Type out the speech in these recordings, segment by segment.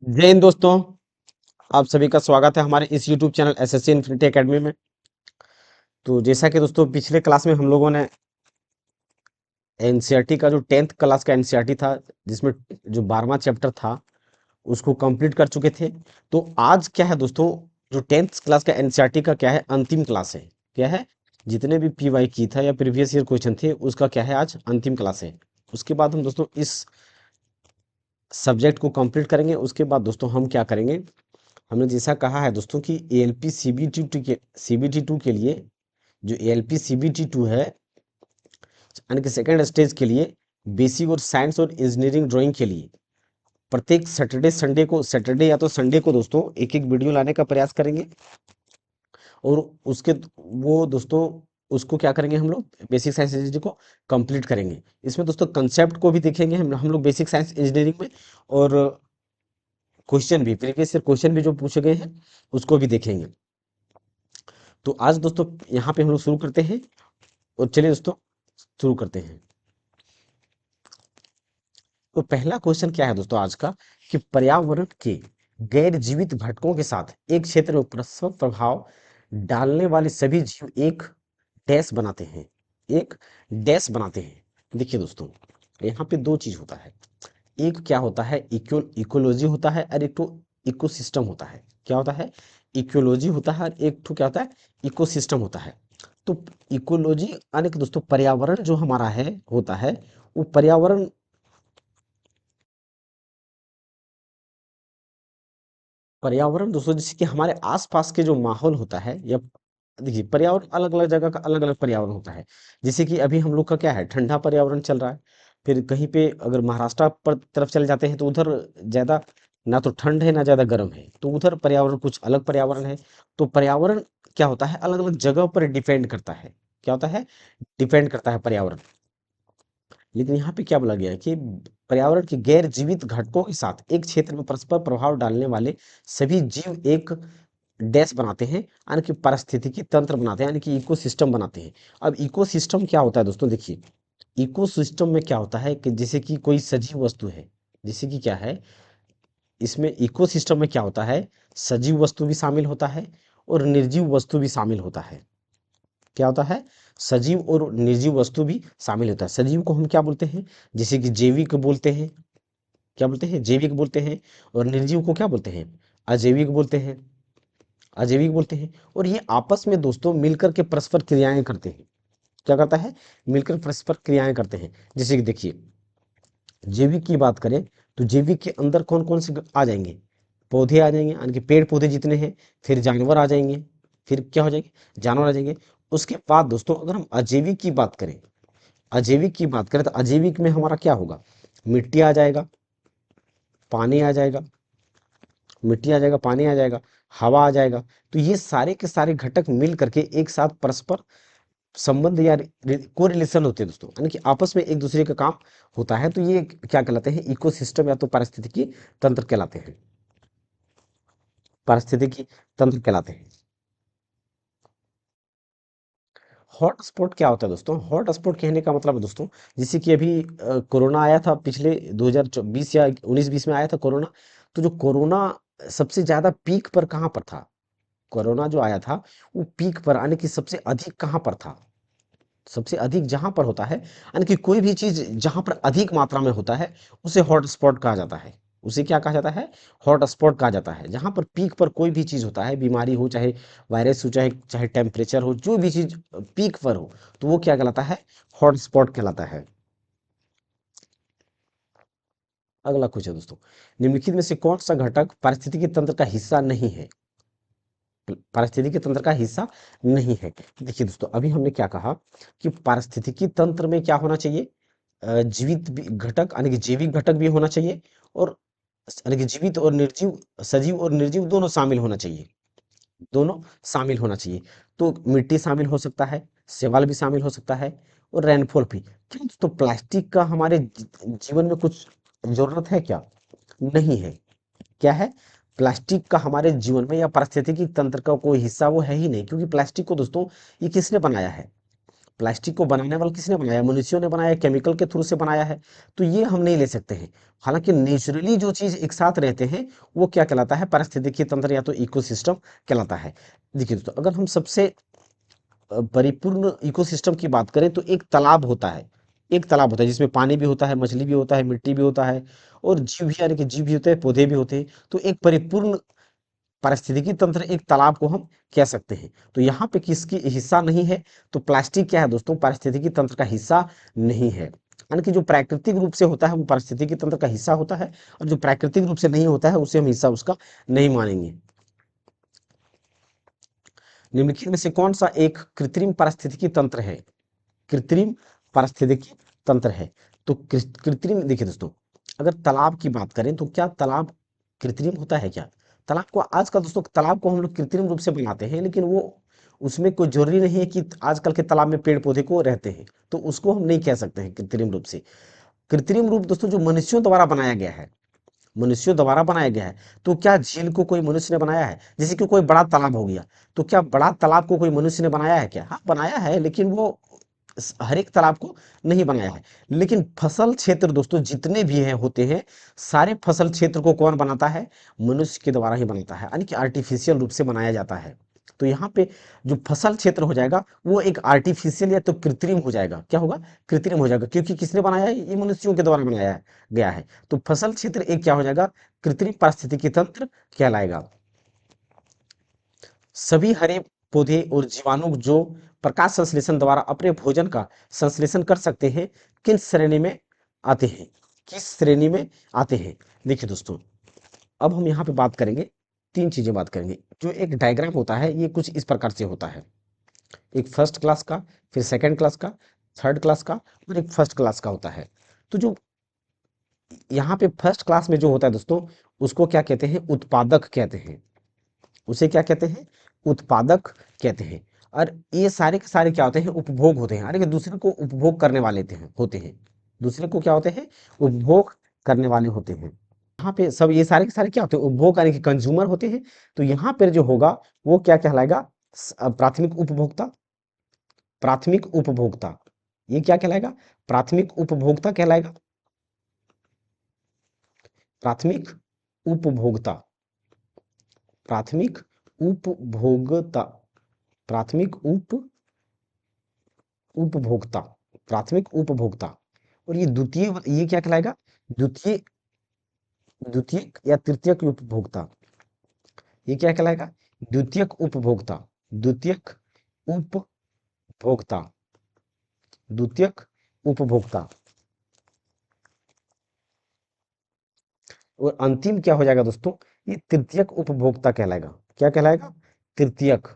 जय हिंद दोस्तों। आप सभी का स्वागत है हमारे इस YouTube channel SSC infinity academy में। तो जैसा कि दोस्तों पिछले क्लास में हम लोगों ने एनसीईआरटी का जो 10th क्लास का एनसीईआरटी था, जिसमें जो 12वां चैप्टर था उसको कंप्लीट कर चुके थे। तो आज क्या है दोस्तों, जो 10th क्लास का एनसीईआरटी का क्या है, अंतिम क्लास है। क्या है, जितने भी पीवाई की था या प्रीवियस ईयर क्वेश्चन थे उसका क्या है, आज अंतिम क्लास है। उसके बाद हम दोस्तों इस सब्जेक्ट को कंप्लीट करेंगे। उसके बाद दोस्तों हम क्या करेंगे, हमने जैसा कहा है दोस्तों कि एएलपी सीबीटी 2 के लिए, जो एएलपी सीबीटी 2 है यानी कि सेकेंड स्टेज के लिए, बेसिक और साइंस और इंजीनियरिंग ड्राइंग के लिए प्रत्येक सैटरडे या तो संडे को दोस्तों एक एक वीडियो लाने का प्रयास करेंगे। और उसके वो दोस्तों उसको क्या करेंगे, हम लोग बेसिक साइंस इंजीनियरिंग को कंप्लीट करेंगे। इसमें दोस्तों कंसेप्ट को भी देखेंगे हम लोग बेसिक साइंस इंजीनियरिंग में। और क्वेश्चन भी, प्रीवियस ईयर क्वेश्चन भी जो पूछे गए हैं उसको भी देखेंगे। तो आज दोस्तों यहाँ पे हम लोग शुरू करते हैं। और चलिए दोस्तों शुरू करते हैं। तो पहला क्वेश्चन क्या है दोस्तों आज का, कि पर्यावरण के गैर जीवित घटकों के साथ एक क्षेत्र में परस्पर प्रभाव डालने वाले सभी जीव एक डैश बनाते हैं। एक डैश बनाते हैं। देखिए दोस्तों, यहाँ पे दो चीज होता है। एक क्या होता है, इकोलॉजी होता है, और एक तो इकोसिस्टम होता है। क्या होता है, इकोलॉजी होता है, और एक तो क्या होता है, इकोसिस्टम होता है। तो इकोलॉजी यानी कि दोस्तों पर्यावरण जो हमारा है होता है, वो पर्यावरण दोस्तों जैसे कि हमारे आसपास के जो माहौल होता है, या देखिए पर्यावरण अलग अलग जगह का अलग अलग पर्यावरण होता है। जैसे कि अभी हम लोग का क्या है, ठंडा पर्यावरण चल रहा है। फिर कहीं पे अगर महाराष्ट्र पर तरफ चले जाते हैं तो उधर ज्यादा ना तो ठंड है ना ज्यादा गर्म है, तो उधर पर्यावरण कुछ अलग पर्यावरण है। तो पर्यावरण क्या होता है, अलग अलग जगह पर डिपेंड करता है। क्या होता है, डिपेंड करता है पर्यावरण। लेकिन यहाँ पे क्या बोला गया है कि पर्यावरण के गैर जीवित घटकों के साथ एक क्षेत्र में परस्पर प्रभाव डालने वाले सभी जीव एक डैश बनाते हैं, यानी कि पारिस्थितिकी तंत्र बनाते हैं, यानी कि इकोसिस्टम बनाते हैं। अब इकोसिस्टम क्या होता है दोस्तों, देखिए इकोसिस्टम में क्या होता है कि जैसे कि कोई सजीव वस्तु है, जैसे कि क्या है, इसमें इकोसिस्टम में क्या होता है, सजीव वस्तु भी शामिल होता है और निर्जीव वस्तु भी शामिल होता है। क्या होता है, सजीव और निर्जीव वस्तु भी शामिल होता है। सजीव को हम क्या बोलते हैं, जैसे कि जैविक बोलते हैं। क्या बोलते हैं, जैविक बोलते हैं। और निर्जीव को क्या बोलते हैं, अजैविक बोलते हैं। अजैविक बोलते हैं। और ये आपस में दोस्तों मिलकर के परस्पर क्रियाएं करते हैं। क्या करता है, मिलकर परस्पर क्रियाएं करते हैं। जैसे कि देखिए, जैविक की बात करें तो जैविक के अंदर कौन कौन से आ जाएंगे, पौधे आ जाएंगे, यानी कि पेड़ पौधे जितने हैं। फिर जानवर आ जाएंगे। फिर क्या हो जाएंगे, जानवर आ जाएंगे। उसके बाद दोस्तों अगर हम अजैविक की बात करें, अजैविक की बात करें तो अजैविक में हमारा क्या होगा, मिट्टी आ जाएगा, पानी आ जाएगा, मिट्टी आ जाएगा, पानी आ जाएगा, हवा आ जाएगा। तो ये सारे के सारे घटक मिल करके एक साथ परस्पर संबंध या को रिलेशन होते हैं दोस्तों, यानी कि आपस में एक दूसरे का काम होता है। तो ये क्या कहलाते हैं, इकोसिस्टम या तो पारिस्थितिकी तंत्र कहलाते हैं। पारिस्थितिकी तंत्र कहलाते हैं। हॉट स्पॉट क्या होता है दोस्तों, हॉट स्पॉट कहने का मतलब है दोस्तों, जैसे कि अभी कोरोना आया था पिछले 2020 या 19-20 में आया था कोरोना। तो जो कोरोना सबसे ज्यादा पीक पर कहाँ पर था, कोरोना जो आया था वो पीक पर आने की सबसे अधिक कहाँ पर था, सबसे अधिक जहां पर होता है, यानी कि कोई भी चीज जहां पर अधिक मात्रा में होता है उसे हॉट स्पॉट कहा जाता है। उसे क्या कहा जाता है, हॉट स्पॉट कहा जाता है। जहां पर पीक पर कोई भी चीज होता है, बीमारी हो, चाहे वायरस हो, चाहे चाहे टेम्परेचर हो, जो भी चीज पीक पर हो, तो वो क्या कहलाता है, हॉट स्पॉट कहलाता है। अगला क्वेश्चन दोस्तों, निम्नलिखित में से कौन सा घटक पारिस्थितिकी तंत्र का हिस्सा नहीं है, पारिस्थितिकी तंत्र का हिस्सा नहीं है। देखिए दोस्तों, अभी हमने क्या कहा कि पारिस्थितिकी तंत्र में क्या होना चाहिए, जीवित घटक यानी कि जैविक घटक भी होना चाहिए, और यानी कि जीवित और निर्जीव, सजीव और निर्जीव दोनों शामिल होना चाहिए, दोनों शामिल होना चाहिए। तो मिट्टी शामिल हो सकता है, शैवाल भी शामिल हो सकता है, और रेनफॉल भी। क्या दोस्तों प्लास्टिक का हमारे जीवन में कुछ जरूरत है क्या, नहीं है। क्या है, प्लास्टिक का हमारे जीवन में या पारिस्थितिकी तंत्र का कोई हिस्सा वो है ही नहीं, क्योंकि प्लास्टिक को दोस्तों ये किसने बनाया है, प्लास्टिक को बनाने वाला किसने बनाया? मनुष्यों ने बनाया, केमिकल के थ्रू से बनाया है, तो ये हम नहीं ले सकते हैं। हालांकि नेचुरली जो चीज एक साथ रहते हैं वो क्या कहलाता है? पारिस्थितिकी तंत्र या तो इकोसिस्टम कहलाता है। देखिए दोस्तों, अगर हम सबसे परिपूर्ण इकोसिस्टम की बात करें तो एक तालाब होता है। एक तालाब होता है जिसमें पानी भी होता है, मछली भी होता है, मिट्टी भी होता है, और जीव भी, यानी कि जीव भी होते हैं, पौधे भी होते हैं। तो एक परिपूर्ण पारिस्थितिकी तंत्र एक तालाब को हम कह सकते हैं। तो यहाँ पे किसकी हिस्सा नहीं है? तो प्लास्टिक क्या है दोस्तों? पारिस्थितिकी तंत्र का हिस्सा नहीं है। यानी कि जो प्राकृतिक रूप से होता है वो पारिस्थितिकी तंत्र का हिस्सा होता है, और जो प्राकृतिक रूप से नहीं होता है उसे हम हिस्सा उसका नहीं मानेंगे। निम्नलिखित में से कौन सा एक कृत्रिम पारिस्थितिकी तंत्र है? कृत्रिम पारिस्थितिकी तंत्र है। तो कृत्रिम, देखिए दोस्तों, अगर तालाब की बात करें तो क्या तालाब कृत्रिम होता है क्या? तालाब को आजकल दोस्तों, तालाब को हम लोग कृत्रिम रूप से बनाते हैं, लेकिन वो उसमें कोई जरूरी नहीं है कि आजकल के तालाब में पेड़ पौधे को रहते हैं, तो उसको हम नहीं कह सकते हैं कृत्रिम रूप से। कृत्रिम रूप दोस्तों जो मनुष्यों द्वारा बनाया गया है, मनुष्यों द्वारा बनाया गया है। तो क्या झील को कोई मनुष्य ने बनाया है? जैसे कि कोई बड़ा तालाब हो गया, तो क्या बड़ा तालाब को कोई मनुष्य ने बनाया है क्या? हाँ, बनाया है, लेकिन वो हर एक तालाब को नहीं बनाया है। लेकिन फसल क्षेत्र दोस्तों जितने भी हैं होते हैं, सारे फसल क्षेत्र को कौन बनाता है? मनुष्य के द्वारा ही बनाता है, यानी कि आर्टिफिशियल रूप से बनाया जाता है। तो यहाँ पे जो फसल क्षेत्र हो जाएगा वो एक आर्टिफिशियल या तो कृत्रिम हो जाएगा। क्या होगा? कृत्रिम हो जाएगा, क्योंकि किसने बनाया है? ये मनुष्यों के द्वारा बनाया गया है। तो फसल क्षेत्र एक क्या हो जाएगा? कृत्रिम पारिस्थितिकी तंत्र कहलाएगा। सभी हरे पौधे और जीवाणु जो प्रकाश संश्लेषण द्वारा अपने भोजन का संश्लेषण कर सकते हैं, किस श्रेणी में आते हैं? किस श्रेणी में आते हैं? देखिए दोस्तों, अब हम यहाँ पे बात करेंगे, तीन चीजें बात करेंगे। जो एक डायग्राम होता है ये कुछ इस प्रकार से होता है। एक फर्स्ट क्लास का, फिर सेकंड क्लास का, थर्ड क्लास का, और एक फर्स्ट क्लास का होता है। तो जो यहाँ पे फर्स्ट क्लास में जो होता है दोस्तों, उसको क्या कहते हैं? उत्पादक कहते हैं। उसे क्या कहते हैं? उत्पादक कहते हैं। और ये सारे के सारे क्या होते हैं? उपभोग होते हैं, यानी कि दूसरे को उपभोग करने वाले होते हैं। दूसरे को क्या होते हैं? उपभोग करने वाले होते हैं। यहाँ पे सब ये सारे के सारे क्या होते हैं? उपभोग, यानी कि कंज्यूमर होते हैं। तो यहाँ पर जो होगा वो क्या कहलाएगा? प्राथमिक उपभोक्ता। प्राथमिक उपभोक्ता, ये क्या कहलाएगा? प्राथमिक उपभोक्ता कहलाएगा। प्राथमिक उपभोक्ता, प्राथमिक उपभोक्ता, प्राथमिक उपभोक्ता, प्राथमिक उपभोक्ता। और ये द्वितीय, ये क्या कहलाएगा? द्वितीय, द्वितीयक या तृतीयक उपभोक्ता। ये क्या कहलाएगा? द्वितीयक उपभोक्ता, द्वितीयक उपभोक्ता, द्वितीयक उपभोक्ता। और अंतिम क्या हो जाएगा दोस्तों? ये तृतीयक उपभोक्ता कहलाएगा। क्या कहलाएगा? तृतीयक।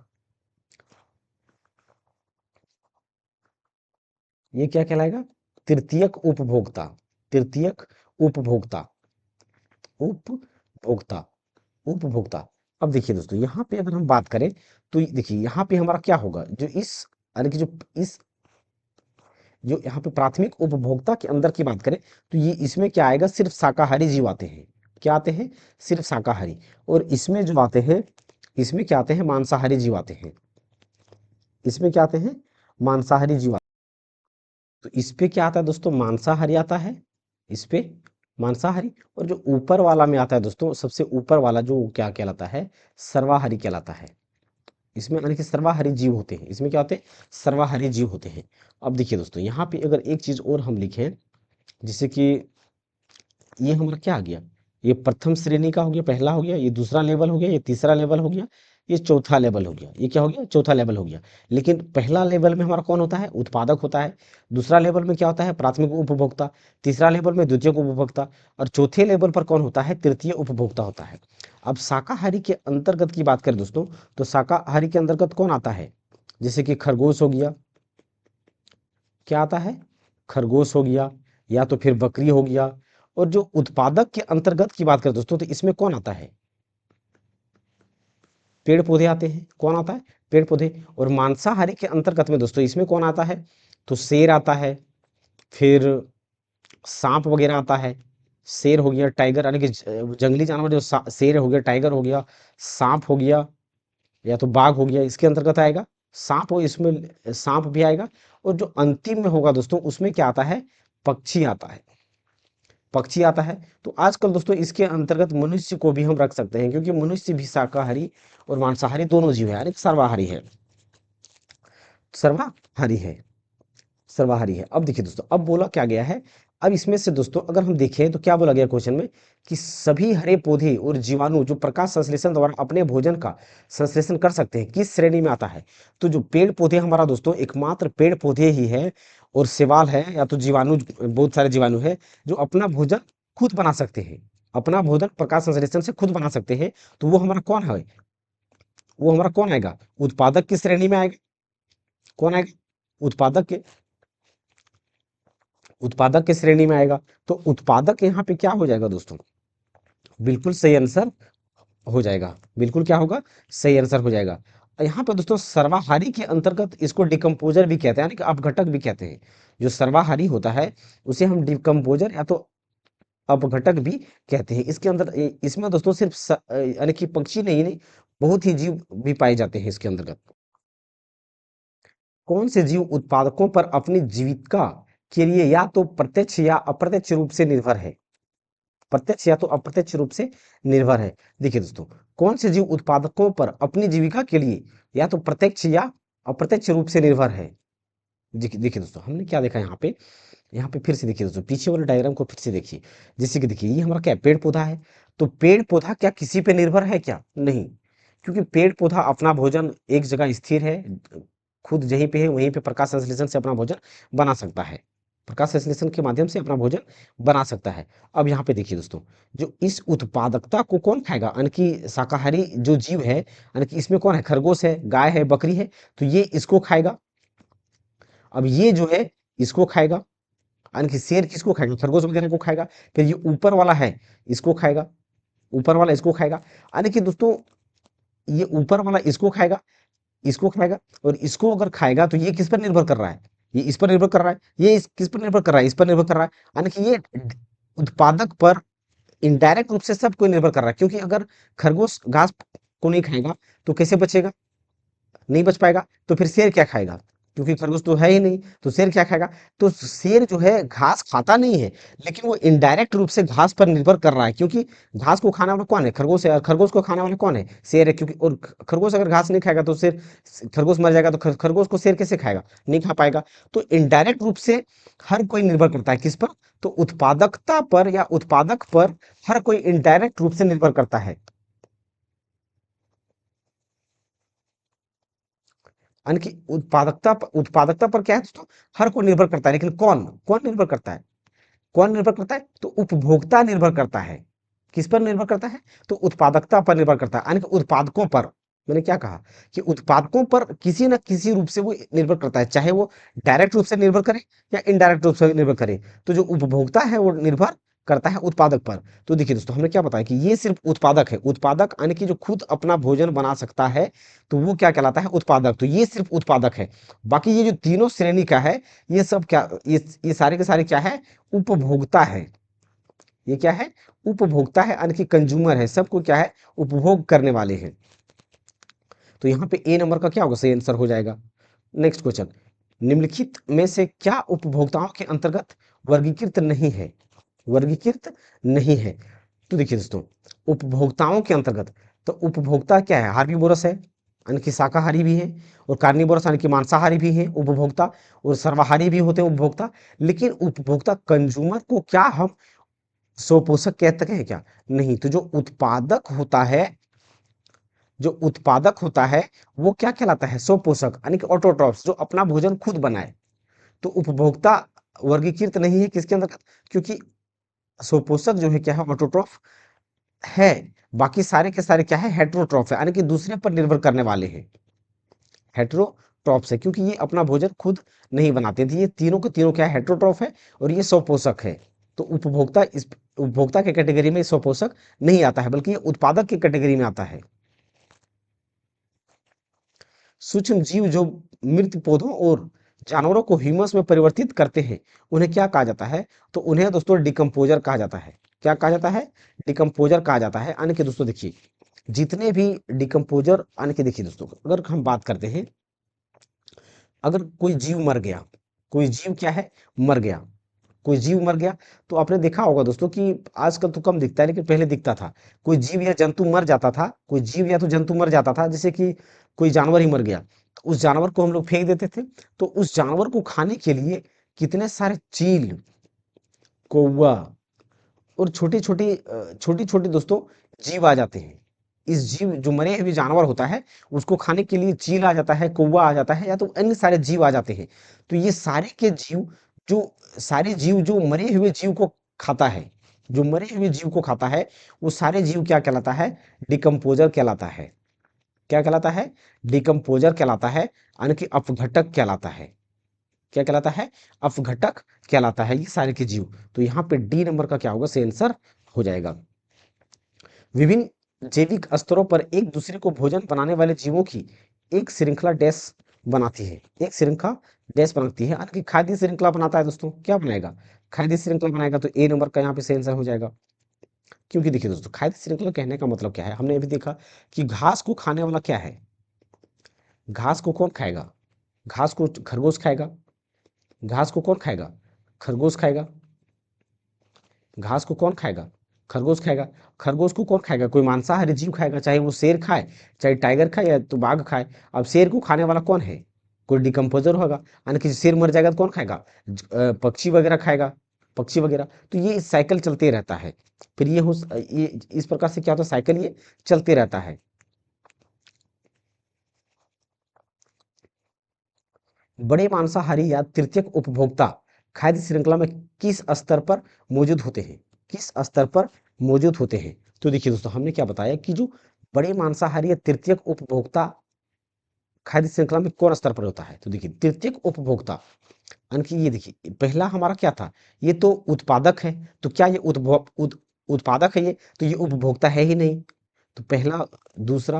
ये क्या कहलाएगा? तृतीयक उपभोक्ता, तृतीयक उपभोक्ता, उपभोक्ता, उपभोक्ता। अब देखिए दोस्तों, यहाँ पे अगर हम बात करें तो देखिए यहाँ पे हमारा क्या होगा? जो इस, यानी कि जो इस, जो यहाँ पे प्राथमिक उपभोक्ता के अंदर की बात करें तो ये इसमें क्या आएगा? सिर्फ शाकाहारी जीव आते हैं। क्या आते हैं? सिर्फ शाकाहारी। और इसमें जो आते हैं, इसमें क्या आते हैं? मांसाहारी जीव आते हैं। इसमें क्या आते हैं? मांसाहारी जीव। तो इस पे क्या आता है दोस्तों? मांसाहारी आता है, इस पे मांसाहारी। और जो ऊपर वाला में आता है दोस्तों, सबसे ऊपर वाला जो क्या कहलाता है? सर्वाहारी कहलाता है। इसमें यानी कि सर्वाहारी जीव होते हैं। इसमें क्या होते हैं? सर्वाहारी जीव होते हैं। अब देखिए दोस्तों, यहाँ पे अगर एक चीज और हम लिखें, जैसे कि ये हमारा क्या आ गया? ये प्रथम श्रेणी का हो गया, पहला हो गया, ये दूसरा लेवल हो गया, ये तीसरा लेवल हो गया, ये चौथा लेवल हो गया। ये क्या हो गया? चौथा लेवल हो गया। लेकिन पहला लेवल में हमारा कौन होता है? उत्पादक होता है। दूसरा लेवल में क्या होता है? प्राथमिक उपभोक्ता। तीसरा लेवल में द्वितीयक उपभोक्ता। और चौथे लेवल पर कौन होता है? तृतीय उपभोक्ता होता है। अब शाकाहारी के अंतर्गत की बात करें दोस्तों, तो शाकाहारी के अंतर्गत कौन आता है? जैसे कि खरगोश हो गया। क्या आता है? खरगोश हो गया, या तो फिर बकरी हो गया। और जो उत्पादक के अंतर्गत की बात करें दोस्तों, तो इसमें कौन आता है? पेड़ पौधे आते हैं। कौन आता है? पेड़ पौधे। और मांसाहारी के अंतर्गत में दोस्तों इसमें कौन आता है? तो शेर आता है, फिर सांप वगैरह आता है। शेर हो गया, टाइगर, यानी कि जंगली जानवर जो शेर हो गया, टाइगर हो गया, सांप हो गया, या तो बाघ हो गया, इसके अंतर्गत आएगा। सांप हो, इसमें सांप भी आएगा। और जो अंतिम में होगा दोस्तों, उसमें क्या आता है, पक्षी आता है, पक्षी आता है। तो आजकल दोस्तों इसके अंतर्गत मनुष्य को भी हम रख सकते हैं, क्योंकि मनुष्य भी शाकाहारी और मांसाहारी दोनों जीव है, यानी सर्वाहारी है, सर्वाहारी है, सर्वाहारी है। अब देखिए दोस्तों, अब बोला क्या गया है, अब इसमें से दोस्तों अगर हम देखें तो क्या बोला गया क्वेश्चन में, कि सभी हरे पौधे और जीवाणु जो प्रकाश संश्लेषण द्वारा अपने भोजन का संश्लेषण कर सकते हैं, किस श्रेणी में आता है। तो जो पेड़ पौधे हमारा दोस्तों, एकमात्र पेड़ पौधे ही है और शैवाल है, या तो जीवाणु, बहुत सारे जीवाणु है जो अपना भोजन खुद बना सकते हैं, अपना भोजन प्रकाश संश्लेषण से खुद बना सकते हैं। तो वो हमारा कौन है, वो हमारा कौन आएगा, उत्पादक की श्रेणी में आएगा। कौन आएगा, उत्पादक के, उत्पादक की श्रेणी में आएगा। तो उत्पादक यहाँ पे क्या हो जाएगा दोस्तों, बिल्कुल सही आंसर हो जाएगा, बिल्कुल क्या होगा, सही आंसर हो जाएगा। यहाँ पे दोस्तों सर्वाहारी के अंतर्गत इसको डिकम्पोजर भी कहते हैं, यानी कि अपघटक भी कहते हैं। जो सर्वाहारी होता है उसे हम डिकम्पोजर या तो अपघटक भी कहते हैं। इसके अंदर इसमें दोस्तों सिर्फ यानी कि पक्षी नहीं नहीं, बहुत ही जीव भी पाए जाते हैं इसके अंतर्गत। कौन से जीव उत्पादकों पर अपनी जीविका के लिए या तो प्रत्यक्ष या अप्रत्यक्ष रूप से निर्भर है, प्रत्यक्ष या तो अप्रत्यक्ष रूप से निर्भर है। देखिए दोस्तों, कौन से जीव उत्पादकों पर अपनी जीविका के लिए या तो प्रत्यक्ष या अप्रत्यक्ष रूप से निर्भर है। देखिए देखिए दोस्तों, हमने क्या देखा यहाँ पे, यहाँ पे फिर से देखिए दोस्तों, पीछे वाले डायग्राम को फिर से देखिए। जैसे कि देखिए, ये हमारा क्या है, पेड़ पौधा है। तो पेड़ पौधा क्या किसी पे निर्भर है क्या, नहीं, क्योंकि पेड़ पौधा अपना भोजन एक जगह स्थिर है, खुद जहीं पे है वहीं पे प्रकाश संश्लेषण से अपना भोजन बना सकता है, प्रकाश संश्लेषण के माध्यम से अपना भोजन बना सकता है। अब यहाँ पे देखिए दोस्तों, जो इस उत्पादकता को कौन खाएगा, यानी कि शाकाहारी जो जीव है, यानी कि इसमें कौन है, खरगोश है, गाय है, बकरी है, तो ये इसको खाएगा। अब ये जो है इसको खाएगा, यानी कि शेर किसको खाएगा, खरगोश वगैरह को खाएगा। फिर ये ऊपर वाला है इसको खाएगा, ऊपर वाला इसको खाएगा। यानी कि दोस्तों ये ऊपर वाला इसको खाएगा, इसको खाएगा, और इसको अगर खाएगा तो ये किस पर निर्भर कर रहा है, ये इस पर निर्भर कर रहा है, ये किस पर निर्भर कर रहा है, इस पर निर्भर कर रहा है। यानी कि ये उत्पादक पर इनडायरेक्ट रूप से सब कोई निर्भर कर रहा है, क्योंकि अगर खरगोश घास को नहीं खाएगा तो कैसे बचेगा, नहीं बच पाएगा। तो फिर शेर क्या खाएगा, क्योंकि खरगोश तो है ही नहीं, तो शेर क्या खाएगा। तो शेर जो है घास खाता नहीं है, लेकिन वो इनडायरेक्ट रूप से घास पर निर्भर कर रहा है, क्योंकि घास को खाने वाला कौन है, खरगोश है, और खरगोश को खाने वाला कौन है, शेर है। क्योंकि और खरगोश अगर घास नहीं खाएगा तो शेर, खरगोश मर जाएगा, तो खरगोश को शेर कैसे खाएगा, नहीं खा पाएगा। तो इनडायरेक्ट रूप से हर कोई निर्भर करता है किस पर, तो उत्पादकता पर या उत्पादक पर हर कोई इनडायरेक्ट रूप से निर्भर करता है। यानी कि उत्पादकता पर क्या है दोस्तों, हर कोई निर्भर करता है, लेकिन कौन कौन निर्भर करता है, कौन निर्भर करता है, तो उपभोक्ता निर्भर करता है। किस पर निर्भर करता है, तो उत्पादकता पर निर्भर करता है, यानी कि उत्पादकों पर। मैंने क्या कहा, कि उत्पादकों पर किसी न किसी रूप से वो निर्भर करता है, चाहे वो डायरेक्ट रूप से निर्भर करे या इनडायरेक्ट रूप से निर्भर करे। तो जो उपभोक्ता है वो निर्भर करता है उत्पादक पर। तो देखिए दोस्तों, हमने क्या बताया कि ये सिर्फ उत्पादक है, उत्पादक यानी कि जो खुद अपना भोजन बना सकता है, तो वो क्या कहलाता है, उत्पादक। तो ये सिर्फ उत्पादक है। बाकी ये जो तीनों श्रेणी का है, ये सब क्या, ये सारे के सारे क्या है, उपभोक्ता है। ये क्या है, उपभोक्ता है, यानी कि कंज्यूमर है, सबको क्या है, उपभोग करने वाले हैं। तो यहाँ पे ए नंबर का क्या होगा, सही आंसर हो जाएगा। नेक्स्ट क्वेश्चन, निम्नलिखित में से क्या उपभोक्ताओं के अंतर्गत वर्गीकृत नहीं है, वर्गीकृत नहीं है। तो देखिए दोस्तों, उपभोक्ताओं के अंतर्गत, तो उपभोक्ता क्या है, हार्बीवोरस है, यानी कि शाकाहारी भी है, और कार्निवोरस यानी कि मांसाहारी भी है उपभोक्ता, और सर्वाहारी भी होते हैं उपभोक्ता। लेकिन उपभोक्ता कंज्यूमर को क्या हम स्वपोषक कहते हैं क्या, नहीं। तो जो उत्पादक होता है, जो उत्पादक होता है वो क्या कहलाता है, स्वपोषक, यानी कि ऑटोट्रॉफ्स, जो अपना भोजन खुद बनाए। तो उपभोक्ता वर्गीकृत नहीं है किसके अंदर, क्योंकि स्वपोषक जो है क्या है, ऑटोट्रॉफ है। बाकी सारे के सारे क्या है, हेट्रोट्रॉफ है, यानी कि दूसरे पर निर्भर करने वाले हैं, हेट्रोट्रॉफ्स है, क्योंकि ये अपना भोजन खुद नहीं बनाते थे। ये तीनों के तीनों क्या है, हेट्रोट्रॉफ है, और ये स्वपोषक है। तो उपभोक्ता इस उपभोक्ता के कैटेगरी में स्वपोषक नहीं आता है, बल्कि ये उत्पादक की कैटेगरी में आता है। सूक्ष्म जीव जो मृत पौधों और जानवरों को ह्यूमस में परिवर्तित करते हैं, उन्हें क्या कहा जाता है, तो उन्हें दोस्तों डिकम्पोजर कहा जाता है। क्या कहा जाता है, डिकम्पोजर कहा जाता है। यानी कि दोस्तों देखिए, जितने भी डिकम्पोजर, यानी कि देखिए दोस्तों, अगर हम बात करते हैं अगर कोई जीव मर गया, कोई जीव क्या है, मर गया, कोई जीव मर गया, तो आपने देखा होगा दोस्तों कि आजकल तो कम दिखता है लेकिन पहले दिखता था। कोई जीव या जंतु मर जाता था, कोई जीव या तो जंतु मर जाता था, जैसे कि कोई जानवर ही मर गया, तो उस जानवर को हम लोग फेंक देते थे। तो उस जानवर को खाने के लिए कितने सारे चील, कौवा और छोटी-छोटी दोस्तों जीव आ जाते हैं। इस जीव जो मरे हुए जानवर होता है, उसको खाने के लिए चील आ जाता है, कौवा आ जाता है या तो अन्य सारे जीव आ जाते हैं। तो ये सारे के जीव, जो सारे जीव जो मरे हुए जीव को खाता है, जो मरे हुए जीव को खाता है, वो सारे जीव क्या कहलाता है? डिकम्पोज़र कहलाता है। क्या कहलाता है? डिकम्पोज़र कहलाता है, यानी कि अपघटक कहलाता है। क्या कहलाता है? अपघटक कहलाता है ये सारे के जीव। तो यहाँ पे डी नंबर का क्या होगा? सही आंसर हो जाएगा। विभिन्न जैविक स्तरों पर एक दूसरे को भोजन बनाने वाले जीवों की एक श्रृंखला डैश बनाती है। एक श्रृंखला डैश बनाती है, यानी कि खाद्य श्रृंखला बनाता है दोस्तों। क्या बनाएगा? खाद्य श्रृंखला बनाएगा, तो ए नंबर का यहाँ पे सही आंसर हो जाएगा। क्योंकि देखिए दोस्तों, खाद्य श्रृंखला कहने का मतलब क्या है? हमने अभी देखा कि घास को खाने वाला क्या है? घास को कौन खाएगा? घास को खरगोश खाएगा। घास को कौन खाएगा? खरगोश खाएगा। घास को कौन खाएगा? खरगोश खाएगा। खरगोश को कौन खाएगा? कोई मांसाहारी जीव खाएगा, चाहे वो शेर खाए, चाहे टाइगर खाए या तो बाघ खाए। अब शेर को खाने वाला कौन है? कोई डिकम्पोजर होगा, यानी कि शेर मर जाएगा तो कौन खाएगा? पक्षी वगैरह खाएगा, पक्षी वगैरह। तो ये साइकिल चलते रहता है। फिर ये इस प्रकार से क्या होता है? साइकिल ये चलते रहता है। बड़े मांसाहारी या तृतीयक उपभोक्ता खाद्य श्रृंखला में किस स्तर पर मौजूद होते हैं? किस स्तर पर मौजूद होते हैं? तो देखिए दोस्तों, हमने क्या बताया कि जो बड़े मांसाहारी या तृतीयक उपभोक्ता खाद्य श्रृंखला में कौन स्तर पर होता है? तो देखिए, तृतीयक उपभोक्ता, यानी कि ये देखिए, पहला हमारा क्या था? ये तो उत्पादक है। तो क्या ये उत्पादक है ये? तो ये उपभोक्ता है ही नहीं। तो पहला, दूसरा,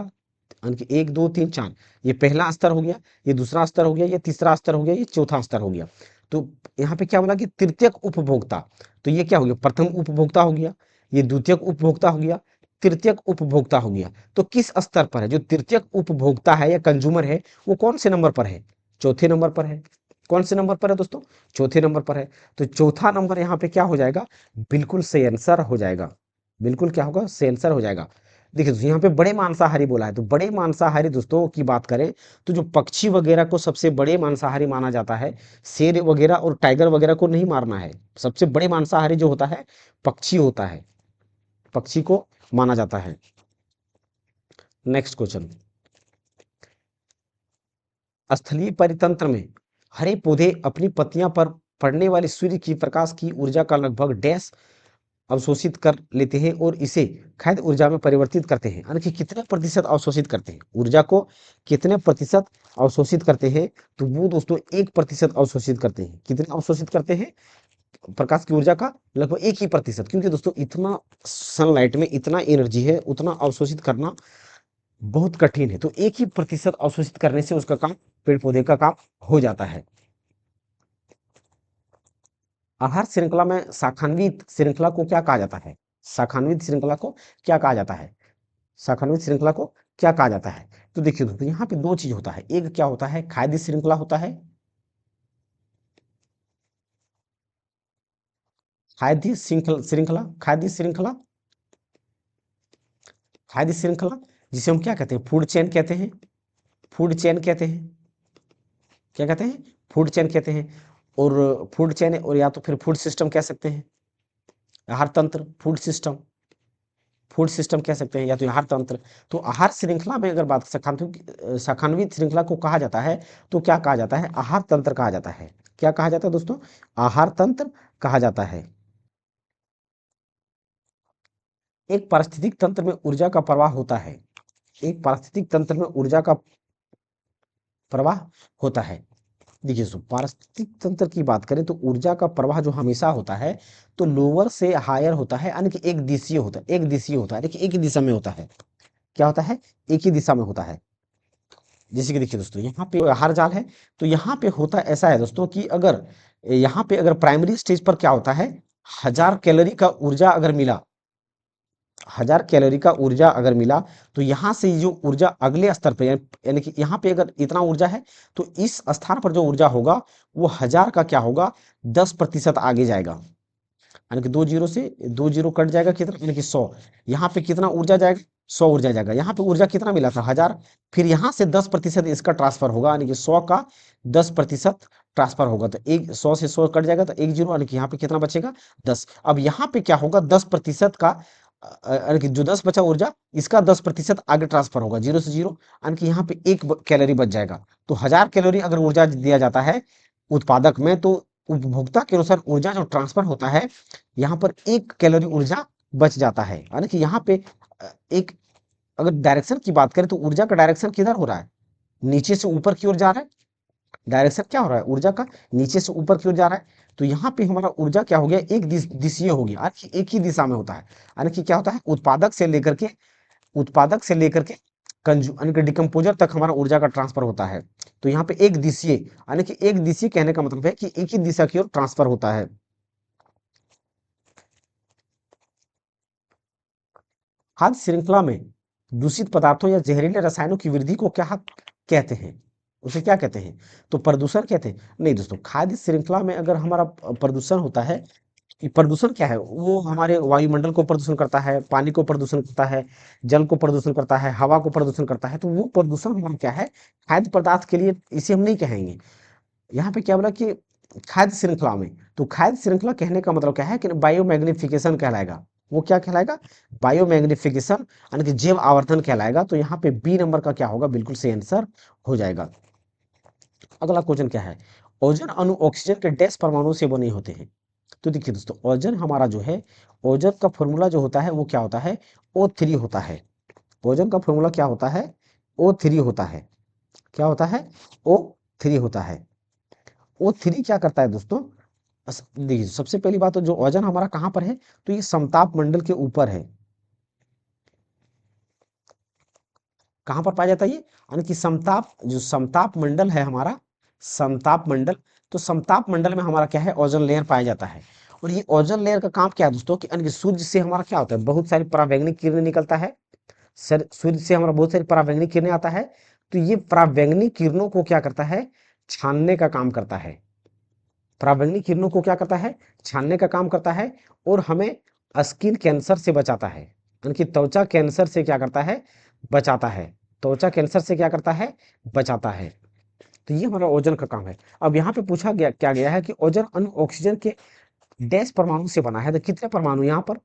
यानी कि 1, 2, 3, 4, ये पहला स्तर हो गया, ये दूसरा स्तर हो गया, ये तीसरा स्तर हो गया, ये चौथा स्तर हो गया। तो यहाँ पे क्या बोला कि तृतीयक उपभोक्ता, तो ये क्या हो गया? प्रथम उपभोक्ता हो गया, ये द्वितीयक उपभोक्ता हो गया, तृतीयक उपभोक्ता हो गया। तो किस स्तर पर है जो तृतीयक उपभोक्ता है या कंज्यूमर है, वो कौन से नंबर पर है? चौथे नंबर पर है। कौन से नंबर पर है दोस्तों? चौथे नंबर पर है। तो चौथा नंबर यहाँ पे क्या हो जाएगा? बिल्कुल सही आंसर हो जाएगा। बिल्कुल क्या होगा? सही आंसर हो जाएगा। देखिए दोस्तों, यहाँ पे बड़े मांसाहारी बोला है, तो बड़े मांसाहारी दोस्तों की बात करें तो जो पक्षी वगैरह को सबसे बड़े मांसाहारी माना जाता है। शेर वगैरह और टाइगर वगैरह को नहीं मारना है। सबसे बड़े मांसाहारी जो होता है, पक्षी होता है। पक्षी को माना जाता है। Next question. स्थलीय परितंत्र में हरे पौधे अपनी पत्तियां पर पड़ने वाले सूर्य की प्रकाश की ऊर्जा का लगभग डैश अवशोषित कर लेते हैं और इसे खाद्य ऊर्जा में परिवर्तित करते हैं, यानी कि कितने प्रतिशत अवशोषित करते हैं ऊर्जा को? कितने प्रतिशत अवशोषित करते हैं? तो वो दोस्तों 1% अवशोषित करते हैं। कितने अवशोषित करते हैं? प्रकाश की ऊर्जा का लगभग 1% क्योंकि दोस्तों इतना सनलाइट में इतना एनर्जी है, उतना अवशोषित करना बहुत कठिन है। तो 1% अवशोषित करने से उसका काम, पेड़ पौधे का काम हो जाता है। आहार श्रृंखला में शाखान्वित श्रृंखला को क्या कहा जाता है? शाखान्वित श्रृंखला को क्या कहा जाता है? शाखान्वित श्रृंखला को क्या कहा जाता है? तो देखिए दोस्तों, यहाँ पे दो चीज होता है। एक क्या होता है? खाद्य श्रृंखला होता है। खाद्य श्रृंखला, खाद्य श्रृंखला, खाद्य श्रृंखला, जिसे हम क्या कहते हैं? फूड चेन कहते हैं। फूड चेन कहते हैं। क्या कहते हैं? फूड चेन कहते हैं। और फूड चेन, और या तो फिर फूड सिस्टम कह सकते हैं। आहार तंत्र, फूड सिस्टम, फूड सिस्टम कह सकते हैं या तो आहार तंत्र। तो आहार श्रृंखला में अगर बात शाखान्वित श्रृंखला को कहा जाता है, तो क्या कहा जाता है? आहार तंत्र कहा जाता है। क्या कहा जाता है दोस्तों? आहार तंत्र कहा जाता है। एक पारिस्थितिक तंत्र में ऊर्जा का प्रवाह होता है। एक पारिस्थितिक तंत्र में ऊर्जा का प्रवाह होता है। देखिए दोस्तों, पारिस्थितिक तंत्र की बात करें तो ऊर्जा का प्रवाह जो हमेशा होता है, तो लोअर से हायर होता है, यानी कि एक दिशीय होता है। एक दिशीय होता है, देखिए एक ही दिशा में होता है। क्या होता है? एक ही दिशा में होता है। जैसे कि देखिए दोस्तों, यहाँ पे आहार जाल है, तो यहाँ पे होता ऐसा है दोस्तों कि अगर यहाँ पे अगर प्राइमरी स्टेज पर क्या होता है, 1000 कैलोरी का ऊर्जा अगर मिला, 1000 कैलोरी का ऊर्जा अगर मिला, तो यहाँ से जो ऊर्जा अगले स्तर पे यानी कि यहाँ पे अगर इतना ऊर्जा है, तो इस स्थान पर जो ऊर्जा होगा वो 1000 का क्या होगा, 10% आगे जाएगा। यानी कि 2 जीरो से 2 जीरो कट जाएगा, कितना यानी कि 100। यहाँ पे कितना ऊर्जा जाएगा, 100 ऊर्जा जाएगा। यहाँ पे ऊर्जा कितना मिला था, 1000। फिर यहाँ से 10% इसका ट्रांसफर होगा, यानी कि 100 का 10% ट्रांसफर होगा। तो एक 100 से 100 कट जाएगा, तो एक जीरो, यानी कि यहाँ पे कितना बचेगा, 10। अब यहाँ पे क्या होगा, 10% का यानी कि जो 10 बचा ऊर्जा, इसका 10% आगे ट्रांसफर होगा, जीरो से जीरो, यानी कि यहाँ पे एक कैलोरी बच जाएगा। तो 1000 कैलोरी अगर ऊर्जा दिया जाता है उत्पादक में, तो उपभोक्ता के अनुसार ऊर्जा जो ट्रांसफर होता है, यहाँ पर 1 कैलोरी ऊर्जा बच जाता है। यानी कि यहाँ पे एक, अगर डायरेक्शन की बात करें, तो ऊर्जा का डायरेक्शन किधर हो रहा है, नीचे से ऊपर की ओर जा रहा है। डायरेक्शन क्या हो रहा है ऊर्जा का, नीचे से ऊपर की ओर जा रहा है। तो यहाँ पे हमारा ऊर्जा क्या हो गया, एक दिशीय हो गया, यानी कि एक ही दिशा में होता है। यानी कि क्या होता है, उत्पादक से लेकर के कंजू यानी कि डिकम्पोजर तक हमारा ऊर्जा का ट्रांसफर होता है। तो यहाँ पे एक दिशीय, यानी कि एक दिशीय कहने का मतलब है कि एक ही दिशा की ओर ट्रांसफर होता है। खाद्य श्रृंखला में दूषित पदार्थों या जहरीले रसायनों की वृद्धि को क्या कहते हैं, उसे क्या कहते हैं, तो प्रदूषण कहते हैं। नहीं दोस्तों, खाद्य श्रृंखला में अगर हमारा प्रदूषण होता है, कि प्रदूषण क्या है, वो हमारे वायुमंडल को प्रदूषण करता है, पानी को प्रदूषण करता है, जल को प्रदूषण करता है, हवा को प्रदूषण करता है। तो वो प्रदूषण हमारा क्या है, खाद्य पदार्थ के लिए इसे हम नहीं कहेंगे। यहाँ पे क्या बोला कि खाद्य श्रृंखला में, तो खाद्य श्रृंखला कहने का मतलब क्या है कि बायोमैग्निफिकेशन कहलाएगा। वो क्या कहलाएगा, बायोमैग्निफिकेशन, यानी कि जैव आवर्धन कहलाएगा। तो यहाँ पे बी नंबर का क्या होगा, बिल्कुल सही आंसर हो जाएगा। अगला क्वेश्चन क्या है, ओजोन अणु ऑक्सीजन के डैश परमाणु से बने होते हैं। तो देखिए दोस्तों, ओजोन हमारा जो है, ओजोन का फॉर्मूला जो होता है वो क्या होता है, O3 होता है। ओजोन का फॉर्मूला क्या होता है, O3 होता है। क्या होता है, O3 होता है। O3 क्या करता है दोस्तों, देखिए सबसे पहली बात तो जो ओजोन हमारा कहाँ पर है, तो ये समताप मंडल के ऊपर है। कहाँ पर पाया जाता है ये, यानी कि समताप, जो समताप मंडल है हमारा, समताप मंडल, तो समताप मंडल में हमारा क्या है, ओजोन लेयर पाया जाता है। और ये ओजोन लेयर का काम क्या है दोस्तों, कि यानी कि सूर्य से हमारा क्या होता है, बहुत सारी परावैंगनिक किरणें निकलता है। सर सूर्य से हमारा बहुत सारी परावैंगनिक किरणें आता है। तो ये परावैंगनिक किरणों को क्या करता है, छानने का काम करता है। परावैंगनिक किरणों को क्या करता है, छानने का काम करता है। और हमें स्किन कैंसर से बचाता है, यानी कि त्वचा कैंसर से क्या करता है, बचाता है। त्वचा कैंसर से क्या करता है, बचाता है। तो ये हमारा ओजोन का काम है। अब यहाँ पे पूछा गया क्या गया है कि ओजोन अणु ऑक्सीजन के डैश परमाणु से बना है। तो कितने परमाणु, यहाँ पर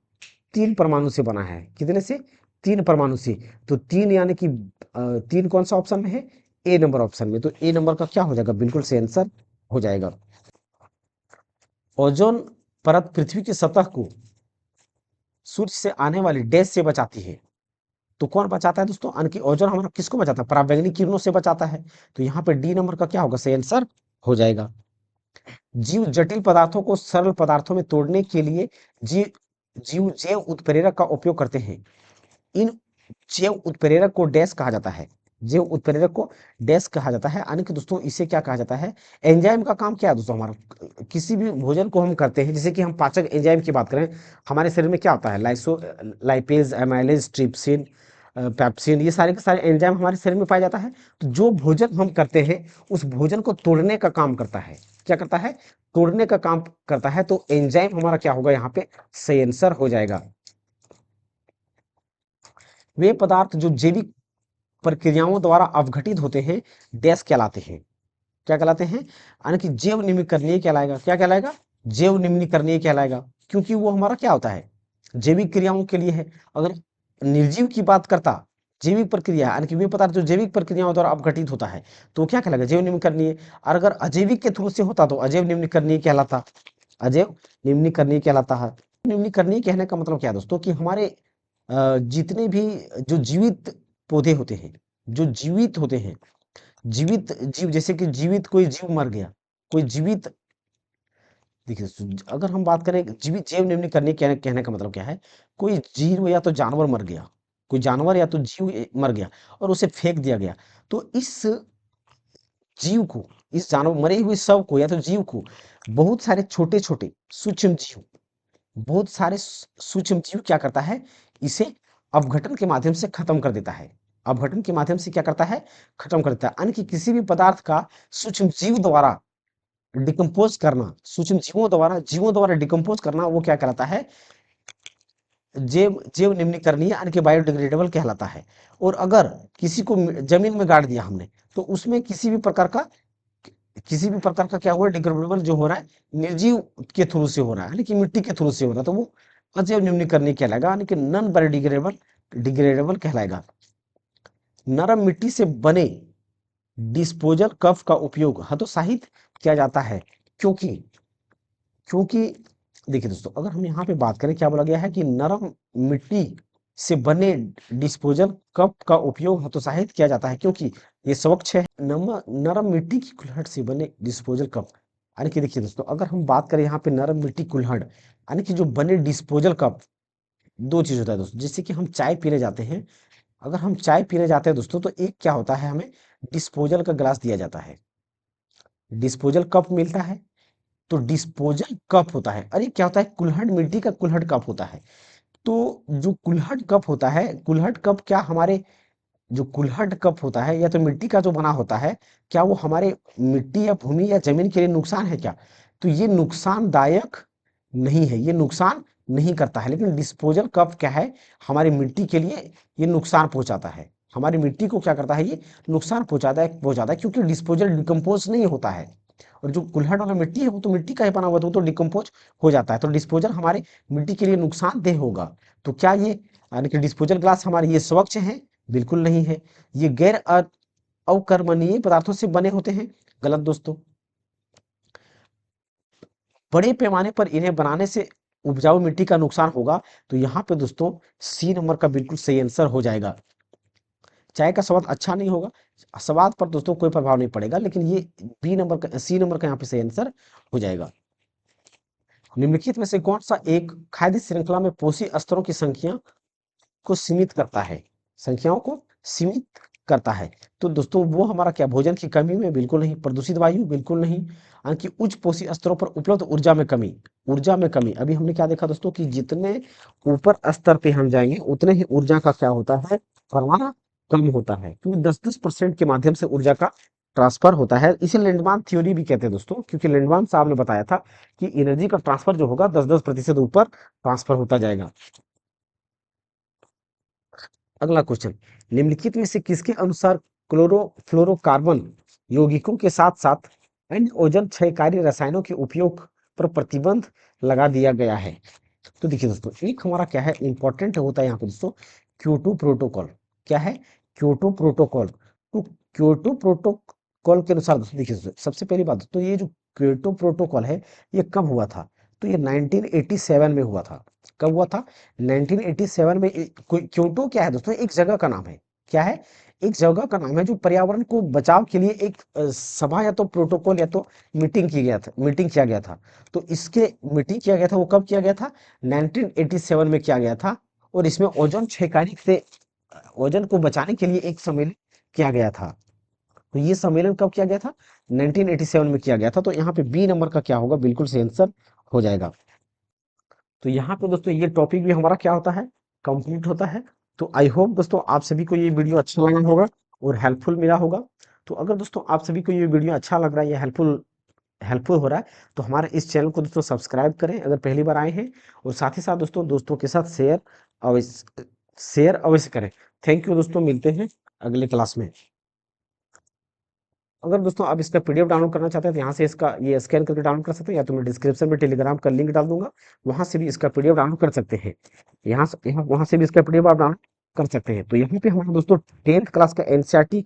3 परमाणु से बना है। कितने से, 3 परमाणु से। तो 3 यानी कि 3 कौन सा ऑप्शन में है, ए नंबर ऑप्शन में। तो ए नंबर का क्या हो जाएगा, बिल्कुल सही आंसर हो जाएगा। ओजोन परत पृथ्वी की सतह को सूर्य से आने वाली डैश से बचाती है। तो कौन बचाता है दोस्तों, यानी कि ओजोन हमारा किसको बचाता है, परावैंगनिक किरणों से बचाता है। तो यहाँ पे डी नंबर का क्या होगा, सही आंसर हो जाएगा। जीव जटिल पदार्थों को सरल पदार्थों में तोड़ने के लिए जीव जीव जैव उत्प्रेरक का उपयोग करते हैं। इन जैव उत्प्रेरक को डैश कहा जाता है। जैव उत्प्रेरक को डैश कहा जाता है, यानी कि दोस्तों इसे क्या कहा जाता है, एंजाइम का काम क्या है दोस्तों, हमारा किसी भी भोजन को हम करते हैं, जैसे कि हम पाचक एंजाइम की बात करें, हमारे शरीर में क्या होता है, लाइपेज, एमाइलेज, ट्रिप्सिन, पेप्सिन, ये सारे के सारे एंजाइम हमारे शरीर में पाया जाता है। तो जो भोजन हम करते हैं, उस भोजन को तोड़ने का काम करता है। क्या करता है, तोड़ने का काम करता है। तो एंजाइम हमारा क्या होगा, यहाँ पे सही आंसर हो जाएगा। वे पदार्थ जो जैविक प्रक्रियाओं द्वारा अवघटित होते हैं, डैश कहलाते हैं। क्या कहलाते हैं, यानी कि जैव निम्नीकरणीय कहलाएगा। क्या कहलाएगा, जैव निम्नीकरणीय कहलाएगा। क्योंकि वो हमारा क्या होता है, जैविक क्रियाओं के लिए है। अगर निर्जीव की बात करता, जैविक प्रक्रिया, यानी कि वे पदार्थ जो जैविक प्रक्रियाओं द्वारा अपघटित होता है, तो क्या कहलाएगा, जैव निम्नीकरणीय। और अगर अजैविक के थ्रू से होता तो अजैव निम्नीकरणीय कहलाता। अजैव निम्नीकरणीय कहलाता है। निम्नीकरणीय कहने का मतलब क्या है दोस्तों, कि हमारे जितने भी जो जीवित पौधे होते हैं, जो जीवित होते हैं, जीवित जीव, जैसे कि जीवित कोई जीव मर गया, कोई जीवित, देखिए अगर हम बात करें जीवित जैव निम्नीकरणीय कहने का मतलब क्या है, कोई जीव या तो जानवर मर गया, कोई जानवर या तो जीव मर गया और उसे फेंक दिया गया। तो इस जीव को, इस जानवर मरे हुए शव को या तो जीव को बहुत सारे छोटे छोटे सूक्ष्म जीव, बहुत सारे सूक्ष्म जीव क्या करता है, इसे अपघटन के माध्यम से खत्म कर देता है। अपघटन के माध्यम से क्या करता है, खत्म कर देता है। यानी कि किसी भी पदार्थ का सूक्ष्म जीव द्वारा डिकम्पोज करना, सूक्ष्म जीवों द्वारा डिकम्पोज करना, वो क्या कहलाता है, जैव जैव निम्नीकरणीय यानी कि बायोडिग्रेडेबल कहलाता है। और अगर किसी को जमीन में गाड़ दिया हमने, तो उसमें किसी भी प्रकार का क्या हुआ, डिग्रेडेबल जो हो रहा है, निर्जीव के थ्रू से हो रहा है, यानी कि मिट्टी के थ्रू से हो रहा है, तो वो अजैव निम्नीकरणीय कहलाएगा, यानी कि नॉन बायोडिग्रेडेबल डिग्रेडेबल कहलाएगा। नरम मिट्टी से बने डिस्पोजल कप का उपयोग हतोत्साहित किया जाता है, क्योंकि क्योंकि देखिए दोस्तों, अगर हम यहाँ पे बात करें, क्या बोला गया है कि नरम मिट्टी से बने डिस्पोजल कप का उपयोग हतोत्साहित किया जाता है, क्योंकि ये स्वच्छ है। नरम मिट्टी की कुल्हड़ से बने डिस्पोजल कप, यानी कि देखिए दोस्तों, अगर हम बात करें यहाँ पे नरम मिट्टी कुल्हड़, यानी कि जो बने डिस्पोजल कप, दो चीज होता है दोस्तों। जैसे कि हम चाय पीने जाते हैं, अगर हम चाय पीने जाते हैं दोस्तों, तो एक क्या होता है, हमें डिस्पोजल का गिलास दिया जाता है, डिस्पोजल कप मिलता है। तो डिस्पोजल कप होता है, अरे क्या होता है, कुल्हड़, मिट्टी का कुल्हड़ कप होता है। तो जो कुल्हड़ कप होता है, कुल्हड़ कप क्या हमारे, जो कुल्हड़ कप होता है या तो मिट्टी का जो बना होता है, क्या वो हमारे मिट्टी या भूमि या जमीन के लिए नुकसान है क्या? तो ये नुकसानदायक नहीं है, ये नुकसान नहीं करता है। लेकिन डिस्पोजल कप क्या है, हमारी मिट्टी के लिए ये नुकसान पहुंचाता है, हमारी मिट्टी को क्या करता है, ये नुकसान पहुंचाता है, क्योंकि डिस्पोजल डिकम्पोज नहीं होता है। और जो कुल्हड़ वाला मिट्टी है, वो तो मिट्टी का ही बना हुआ था, वो तो डिकम्पोज हो जाता है। तो डिस्पोजल हमारे मिट्टी के लिए नुकसानदेह होगा। तो क्या ये, यानी कि डिस्पोजल ग्लास हमारे ये स्वच्छ है? बिल्कुल नहीं है। ये गैर अवकर्मणीय पदार्थों से बने होते हैं। गलत दोस्तों। बड़े पैमाने पर इन्हें बनाने से उपजाऊ मिट्टी का नुकसान होगा। तो यहाँ पे दोस्तों सी नंबर का बिल्कुल सही आंसर हो जाएगा। चाय का स्वाद अच्छा नहीं होगा, स्वाद पर दोस्तों कोई प्रभाव नहीं पड़ेगा, लेकिन ये सी नंबर का यहाँ पे सही आंसर हो जाएगा। निम्नलिखित में से कौन सा एक खाद्य श्रृंखला में पोषक स्तरों की संख्या को सीमित करता है, संख्याओं को सीमित करता है? तो दोस्तों वो हमारा क्या, भोजन की कमी में? बिल्कुल नहीं। प्रदूषित वायु? बिल्कुल नहीं। कि उच्च पोषक स्तरों पर उपलब्ध ऊर्जा में कमी? ऊर्जा में कमी, अभी हमने क्या देखा दोस्तों, कि जितने ऊपर स्तर पे हम जाएंगे, उतने ही ऊर्जा का क्या होता है, प्रमाण कम होता है, क्योंकि 10-10% के माध्यम से ऊर्जा का ट्रांसफर होता है। इसे लेंडमान थ्योरी भी कहते हैं दोस्तों, क्योंकि लेंडमान साहब ने बताया था कि एनर्जी का ट्रांसफर जो होगा 10-10% ऊपर ट्रांसफर होता जाएगा। अगला क्वेश्चन, निम्नलिखित में से किसके अनुसार क्लोरोफ्लोरोकार्बन यौगिकों के साथ साथ अन्य ओजोन क्षयकारी रसायनों के उपयोग पर प्रतिबंध लगा दिया गया है? तो देखिए दोस्तों, एक हमारा क्या है, इंपॉर्टेंट होता है यहाँ पे दोस्तों, क्योटो प्रोटोकॉल। क्या है? Kyoto protocol. तो क्योटो प्रोटोकॉल के अनुसार दोस्तों, देखिए दोस्तों, सबसे पहली बात दोस्तों, ये जो क्योटो प्रोटोकॉल है, ये कब हुआ था? तो ये 1987 में हुआ था। कब हुआ था? 1987 में। क्योटो क्या है दोस्तों, एक जगह का नाम है। क्या है? एक जगह का नाम है, जो पर्यावरण को बचाव के लिए एक सभा या तो प्रोटोकॉल या तो मीटिंग किया गया था। तो इसके मीटिंग किया गया था, वो कब किया गया था? 1987 में किया गया था। और इसमें ओजोन क्षयकारी से ओजोन को बचाने के लिए एक सम्मेलन किया गया था। तो ये सम्मेलन कब किया गया था? 1987 में किया गया था। तो यहाँ पे बी नंबर का क्या होगा, बिल्कुल सही आंसर हो जाएगा। तो यहाँ पे दोस्तों ये टॉपिक भी हमारा क्या होता है, कंप्लीट होता है। तो आई होप दोस्तों आप सभी को ये वीडियो अच्छा लगा होगा और हेल्पफुल मिला होगा। तो अगर दोस्तों आप सभी को ये वीडियो अच्छा लग रहा है या हेल्पफुल हेल्पफुल हो रहा है, तो हमारे इस चैनल को दोस्तों सब्सक्राइब करें अगर पहली बार आए हैं। और साथ ही साथ दोस्तों दोस्तों के साथ शेयर अवश्य करें। थैंक यू दोस्तों, मिलते हैं अगले क्लास में। अगर दोस्तों आप इसका पीडीएफ डाउनलोड करना चाहते हैं, तो यहाँ से इसका ये स्कैन करके डाउनलोड कर सकते हैं, या तो मैं डिस्क्रिप्शन में टेलीग्राम का लिंक डाल दूंगा, वहां से भी इसका पीडीएफ डाउनलोड कर सकते हैं। वहां से भी इसका पीडीएफ आप डाउनलोड कर सकते हैं। तो यहाँ पे हमारा दोस्तों 10th क्लास का एनसीईआरटी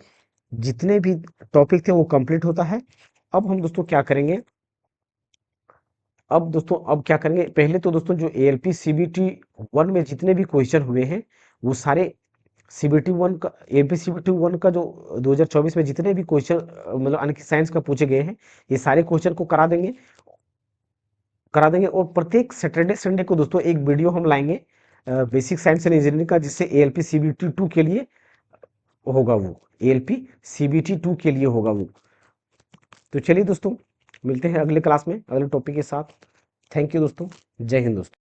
जितने भी टॉपिक थे वो कंप्लीट होता है। अब हम दोस्तों क्या करेंगे, अब क्या करेंगे, पहले तो दोस्तों जो एएलपी सीबीटी 1 में जितने भी क्वेश्चन हुए हैं, वो सारे सीबीटी 1 का, एएलपी सीबीटी 1 का जो 2024 में जितने भी क्वेश्चन मतलब यानी कि साइंस का पूछे गए हैं, ये सारे क्वेश्चन को करा देंगे। और प्रत्येक सैटरडे संडे को दोस्तों एक वीडियो हम लाएंगे बेसिक साइंस एंड इंजीनियरिंग का, जिससे एएलपी सीबीटी 2 के लिए होगा, वो एएलपी सीबीटी 2 के लिए होगा वो। तो चलिए दोस्तों, मिलते हैं अगले क्लास में अगले टॉपिक के साथ। थैंक यू दोस्तों, जय हिंद दोस्तों।